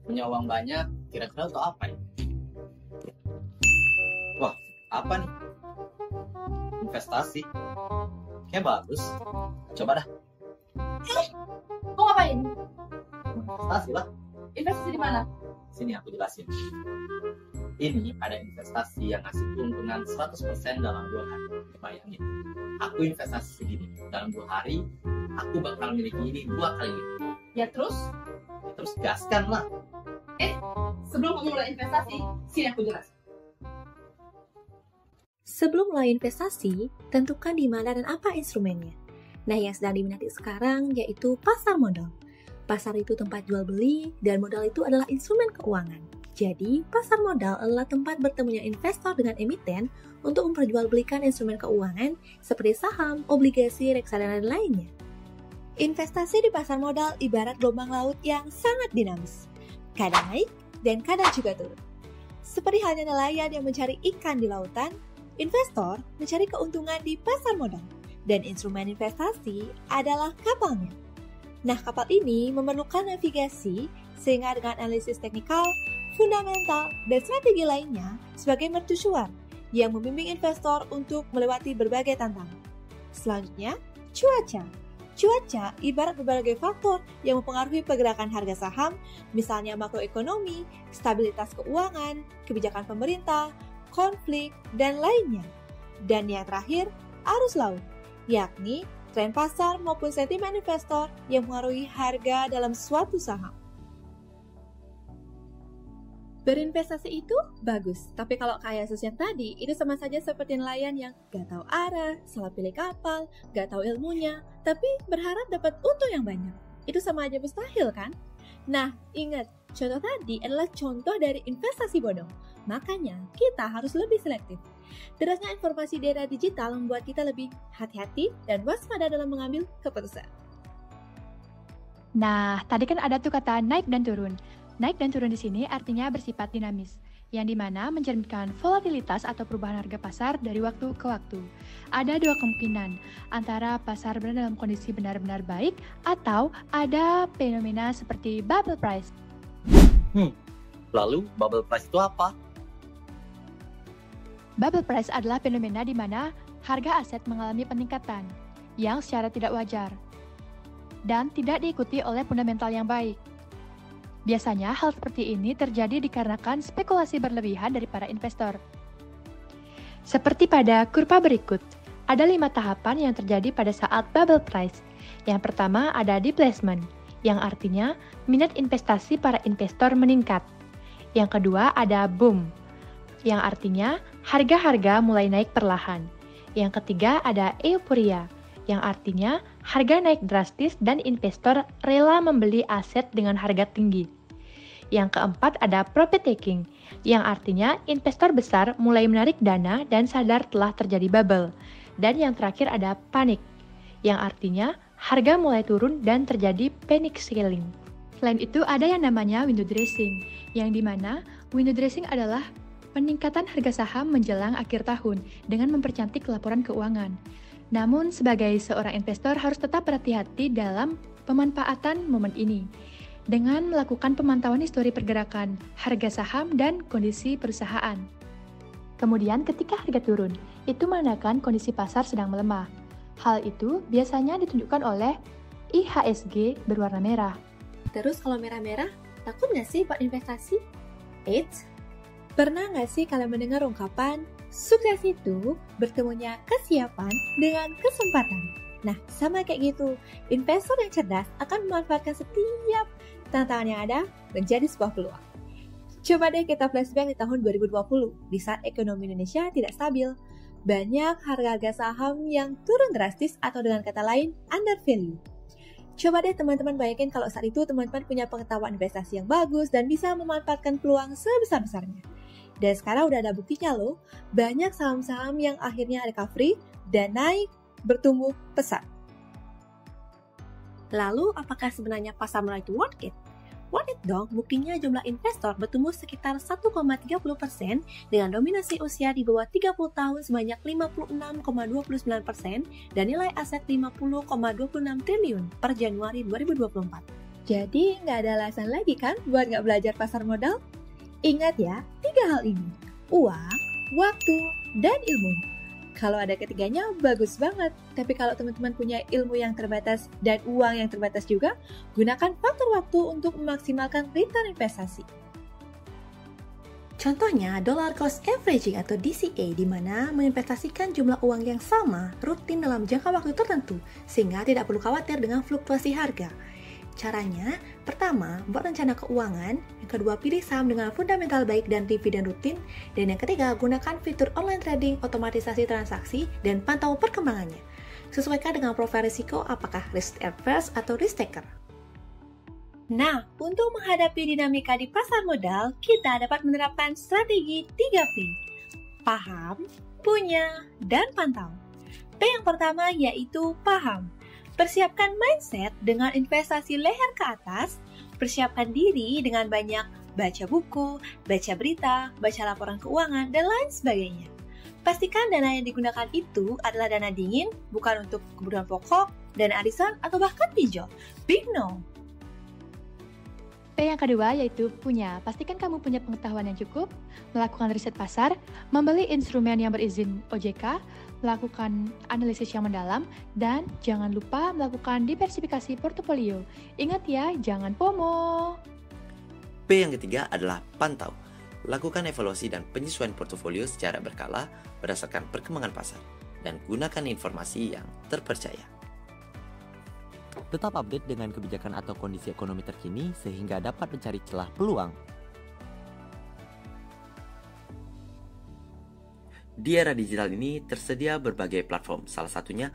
Punya uang banyak, kira-kira untuk apa ya? Wah, apa nih? Investasi. Kayak bagus. Coba dah, Mau ngapain? investasi lah. Investasi di mana? Sini aku jelasin. Ini ada investasi yang ngasih keuntungan 100% dalam 2 hari. Bayangin, aku investasi segini. Dalam 2 hari, aku bakal miliki ini 2 kali lipat. Ya terus, Terus gaskan lah. sebelum memulai investasi, sini aku jelasin. Sebelum mulai investasi, tentukan di mana dan apa instrumennya. Nah, yang sedang diminati sekarang yaitu pasar modal. Pasar itu tempat jual beli, dan modal itu adalah instrumen keuangan. Jadi, pasar modal adalah tempat bertemunya investor dengan emiten untuk memperjualbelikan instrumen keuangan seperti saham, obligasi, reksadana, dan lainnya. Investasi di pasar modal ibarat gelombang laut yang sangat dinamis. Kadang naik dan kadang juga turun. Seperti halnya nelayan yang mencari ikan di lautan, investor mencari keuntungan di pasar modal, dan instrumen investasi adalah kapalnya. Nah, kapal ini memerlukan navigasi sehingga dengan analisis teknikal, fundamental, dan strategi lainnya sebagai mercusuar yang membimbing investor untuk melewati berbagai tantangan. Selanjutnya, cuaca. Cuaca ibarat berbagai faktor yang mempengaruhi pergerakan harga saham, misalnya makroekonomi, stabilitas keuangan, kebijakan pemerintah, konflik, dan lainnya. Dan yang terakhir, arus laut, yakni tren pasar maupun sentimen investor yang mengaruhi harga dalam suatu saham. Berinvestasi itu bagus, tapi kalau kayak sus yang tadi, itu sama saja seperti nelayan yang gak tahu arah, salah pilih kapal, gak tahu ilmunya, tapi berharap dapat untung yang banyak. Itu sama aja mustahil kan? Nah, ingat, contoh tadi adalah contoh dari investasi bodong. Makanya, kita harus lebih selektif. Derasnya informasi di era digital membuat kita lebih hati-hati dan waspada dalam mengambil keputusan. Nah, tadi kan ada tuh kata naik dan turun. Naik dan turun di sini artinya bersifat dinamis, yang dimana mencerminkan volatilitas atau perubahan harga pasar dari waktu ke waktu. Ada 2 kemungkinan, antara pasar berada dalam kondisi benar-benar baik, atau ada fenomena seperti bubble price. Lalu, bubble price itu apa? Bubble price adalah fenomena di mana harga aset mengalami peningkatan yang secara tidak wajar dan tidak diikuti oleh fundamental yang baik. Biasanya hal seperti ini terjadi dikarenakan spekulasi berlebihan dari para investor. Seperti pada kurva berikut, ada 5 tahapan yang terjadi pada saat bubble price. Yang pertama ada displacement, yang artinya minat investasi para investor meningkat. Yang kedua ada boom, yang artinya harga-harga mulai naik perlahan. Yang ketiga ada euforia, yang artinya harga naik drastis dan investor rela membeli aset dengan harga tinggi. Yang keempat ada profit taking, yang artinya investor besar mulai menarik dana dan sadar telah terjadi bubble. Dan yang terakhir ada panic, yang artinya harga mulai turun dan terjadi panic selling. Selain itu ada yang namanya window dressing, yang dimana window dressing adalah peningkatan harga saham menjelang akhir tahun dengan mempercantik laporan keuangan. Namun, sebagai seorang investor harus tetap berhati-hati dalam pemanfaatan momen ini dengan melakukan pemantauan histori pergerakan harga saham dan kondisi perusahaan. Kemudian, ketika harga turun, itu menandakan kondisi pasar sedang melemah. Hal itu biasanya ditunjukkan oleh IHSG berwarna merah. Terus kalau merah-merah, takut nggak sih buat investasi? Eits, pernah nggak sih kalian mendengar ungkapan, sukses itu bertemunya kesiapan dengan kesempatan? Nah, sama kayak gitu, investor yang cerdas akan memanfaatkan setiap tantangan yang ada menjadi sebuah peluang. Coba deh kita flashback di tahun 2020, di saat ekonomi Indonesia tidak stabil. Banyak harga-harga saham yang turun drastis atau dengan kata lain, under value. Coba deh teman-teman bayangin kalau saat itu teman-teman punya pengetahuan investasi yang bagus dan bisa memanfaatkan peluang sebesar-besarnya. Dan sekarang udah ada buktinya loh, banyak saham-saham yang akhirnya recovery dan naik bertumbuh pesat. Lalu apakah sebenarnya pasar modal itu worth it? Worth it dong, buktinya jumlah investor bertumbuh sekitar 1,30% dengan dominasi usia di bawah 30 tahun sebanyak 56,29% dan nilai aset 50,26 triliun per Januari 2024. Jadi nggak ada alasan lagi kan buat nggak belajar pasar modal? Ingat ya, 3 hal ini. Uang, waktu, dan ilmu. Kalau ada ketiganya, bagus banget. Tapi kalau teman-teman punya ilmu yang terbatas dan uang yang terbatas juga, gunakan faktor waktu untuk memaksimalkan return investasi. Contohnya, dollar cost averaging atau DCA, di mana menginvestasikan jumlah uang yang sama rutin dalam jangka waktu tertentu, sehingga tidak perlu khawatir dengan fluktuasi harga. Caranya, pertama, buat rencana keuangan, yang kedua, pilih saham dengan fundamental baik dan dividen rutin, dan yang ketiga, gunakan fitur online trading, otomatisasi transaksi, dan pantau perkembangannya. Sesuaikan dengan profil risiko apakah risk averse atau risk taker. Nah, untuk menghadapi dinamika di pasar modal, kita dapat menerapkan strategi 3P. Paham, punya, dan pantau. P yang pertama yaitu paham. Persiapkan mindset dengan investasi leher ke atas, persiapkan diri dengan banyak baca buku, baca berita, baca laporan keuangan, dan lain sebagainya. Pastikan dana yang digunakan itu adalah dana dingin, bukan untuk kebutuhan pokok, dana arisan, atau bahkan pinjol. Big no! P yang kedua yaitu punya. Pastikan kamu punya pengetahuan yang cukup, melakukan riset pasar, membeli instrumen yang berizin OJK, melakukan analisis yang mendalam, dan jangan lupa melakukan diversifikasi portofolio. Ingat ya, jangan FOMO. P yang ketiga adalah pantau. Lakukan evaluasi dan penyesuaian portofolio secara berkala berdasarkan perkembangan pasar, dan gunakan informasi yang terpercaya. Tetap update dengan kebijakan atau kondisi ekonomi terkini sehingga dapat mencari celah peluang. Di era digital ini tersedia berbagai platform, salah satunya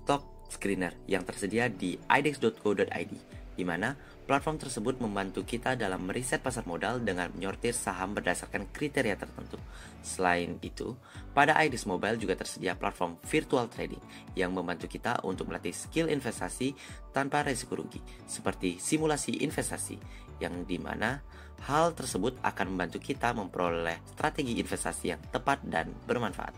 Stock Screener yang tersedia di idex.co.id, di mana platform tersebut membantu kita dalam meriset pasar modal dengan menyortir saham berdasarkan kriteria tertentu. Selain itu, pada IDEX Mobile juga tersedia platform virtual trading yang membantu kita untuk melatih skill investasi tanpa risiko rugi, seperti simulasi investasi, yang dimana hal tersebut akan membantu kita memperoleh strategi investasi yang tepat dan bermanfaat.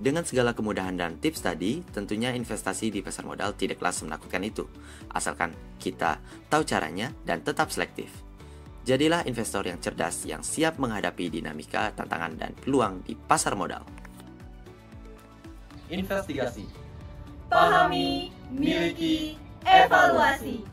Dengan segala kemudahan dan tips tadi, tentunya investasi di pasar modal tidaklah menakutkan itu, asalkan kita tahu caranya dan tetap selektif. Jadilah investor yang cerdas yang siap menghadapi dinamika, tantangan, dan peluang di pasar modal. Investigasi. Pahami, miliki, evaluasi.